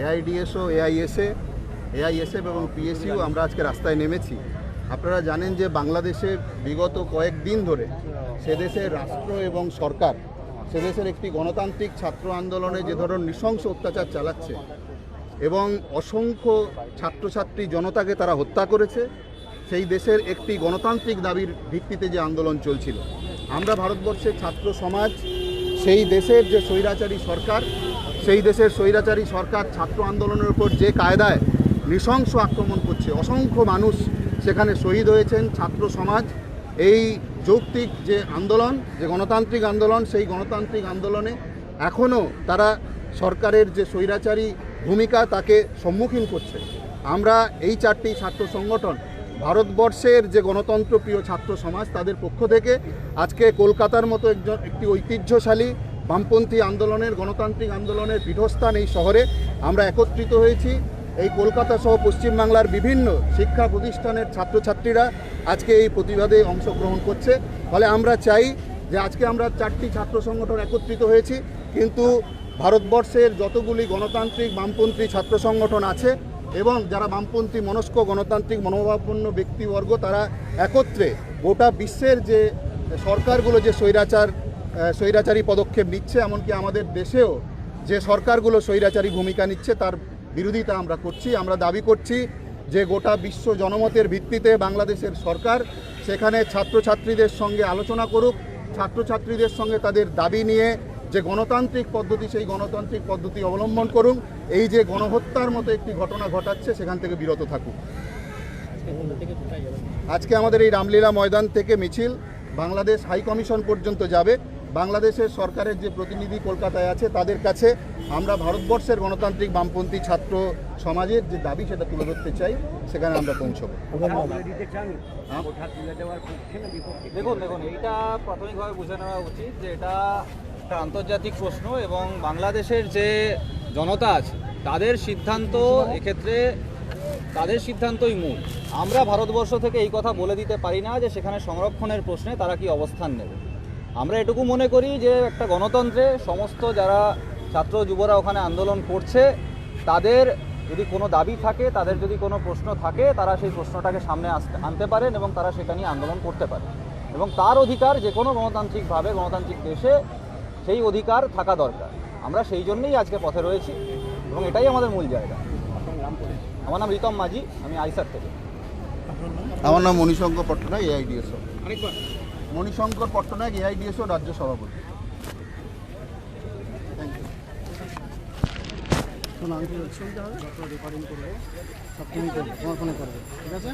AIDSO, AISF এবং PSU আমরা আজকে রাস্তায় নেমেছি। আপনারা জানেন যে বাংলাদেশে বিগত কয়েকদিন ধরে সেদেশের রাষ্ট্র এবং সরকার সেদেশের একটি গণতান্ত্রিক ছাত্র আন্দোলনে যে ধরনের নৃশংস অত্যাচার চালাচ্ছে এবং অসংখ্য ছাত্রছাত্রী জনতাকে তারা হত্যা করেছে। সেই দেশের একটি গণতান্ত্রিক দাবির ভিত্তিতে যে আন্দোলন চলছিল, আমরা ভারতবর্ষের ছাত্র সমাজ সেই দেশের যে স্বৈরাচারী সরকার, সেই দেশের স্বৈরাচারী সরকার ছাত্র আন্দোলনের উপর যে কায়দায় নৃশংস আক্রমণ করছে, অসংখ্য মানুষ সেখানে শহীদ হয়েছেন। ছাত্র সমাজ এই যৌক্তিক যে আন্দোলন, যে গণতান্ত্রিক আন্দোলন, সেই গণতান্ত্রিক আন্দোলনে এখনও তারা সরকারের যে স্বৈরাচারী ভূমিকা তাকে সম্মুখীন করছে। আমরা এই চারটি ছাত্র সংগঠন ভারতবর্ষের যে গণতন্ত্রপ্রিয় ছাত্র সমাজ তাদের পক্ষ থেকে আজকে কলকাতার মতো একটি ঐতিহ্যশালী বামপন্থী আন্দোলনের, গণতান্ত্রিক আন্দোলনের পীঠস্থান এই শহরে আমরা একত্রিত হয়েছি। এই কলকাতা সহ পশ্চিমবাংলার বিভিন্ন শিক্ষা প্রতিষ্ঠানের ছাত্রছাত্রীরা আজকে এই প্রতিবাদে অংশগ্রহণ করছে। ফলে আমরা চাই যে আজকে আমরা চারটি ছাত্র সংগঠন একত্রিত হয়েছি, কিন্তু ভারতবর্ষের যতগুলি গণতান্ত্রিক বামপন্থী ছাত্র সংগঠন আছে এবং যারা বামপন্থী মনস্ক গণতান্ত্রিক মনোভাবাপন্ন ব্যক্তিবর্গ, তারা একত্রে গোটা বিশ্বের যে সরকারগুলো যে স্বৈরাচারী পদক্ষেপ নিচ্ছে, এমনকি আমাদের দেশেও যে সরকারগুলো স্বৈরাচারী ভূমিকা নিচ্ছে তার বিরোধিতা আমরা করছি। আমরা দাবি করছি যে গোটা বিশ্ব জনমতের ভিত্তিতে বাংলাদেশের সরকার সেখানে ছাত্রছাত্রীদের সঙ্গে আলোচনা করুক, ছাত্রছাত্রীদের সঙ্গে তাদের দাবি নিয়ে যে গণতান্ত্রিক পদ্ধতি, সেই গণতান্ত্রিক পদ্ধতি অবলম্বন করুন। এই যে গণহত্যার মতো একটি ঘটনা ঘটাচ্ছে সেখান থেকে বিরত থাকুক। আজকে আমাদের এই রামলীলা ময়দান থেকে মিছিল বাংলাদেশ হাই কমিশন পর্যন্ত যাবে। বাংলাদেশের সরকারের যে প্রতিনিধি কলকাতায় আছে তাদের কাছে আমরা ভারতবর্ষের গণতান্ত্রিক বামপন্থী ছাত্র সমাজের যে দাবি সেটা তুলে ধরতে চাই, সেখানে আমরা পৌঁছব। দেখুন এইটা প্রাথমিকভাবে বুঝে নেওয়া উচিত যে এটা একটা আন্তর্জাতিক প্রশ্ন এবং বাংলাদেশের যে জনতা আছে তাদের সিদ্ধান্ত, এক্ষেত্রে তাদের সিদ্ধান্তই মূল। আমরা ভারতবর্ষ থেকে এই কথা বলে দিতে পারি না যে সেখানে সংরক্ষণের প্রশ্নে তারা কি অবস্থান নেবে। আমরা এটুকু মনে করি যে একটা গণতন্ত্রে সমস্ত যারা ছাত্র যুবরা ওখানে আন্দোলন করছে তাদের যদি কোনো দাবি থাকে, তাদের যদি কোনো প্রশ্ন থাকে, তারা সেই প্রশ্নটাকে সামনে আনতে পারেন এবং তারা সেটা নিয়ে আন্দোলন করতে পারে এবং তার অধিকার যে কোনো গণতান্ত্রিকভাবে গণতান্ত্রিক দেশে সেই অধিকার থাকা দরকার। আমরা সেই জন্যই আজকে পথে রয়েছি এবং এটাই আমাদের মূল জায়গা। আমার নাম রিতম মাঝি, আমি আইসার থেকে। আমার নাম মণিশঙ্কর পট্টনায়ক, এআইডিএসও। মণিশঙ্কর পট্টনায়ক, এআইডিএসও রাজ্য সভাপতি। রেকর্ডিং করবো, সব তুমি করবে, তোমার ফোনে করবে, ঠিক আছে?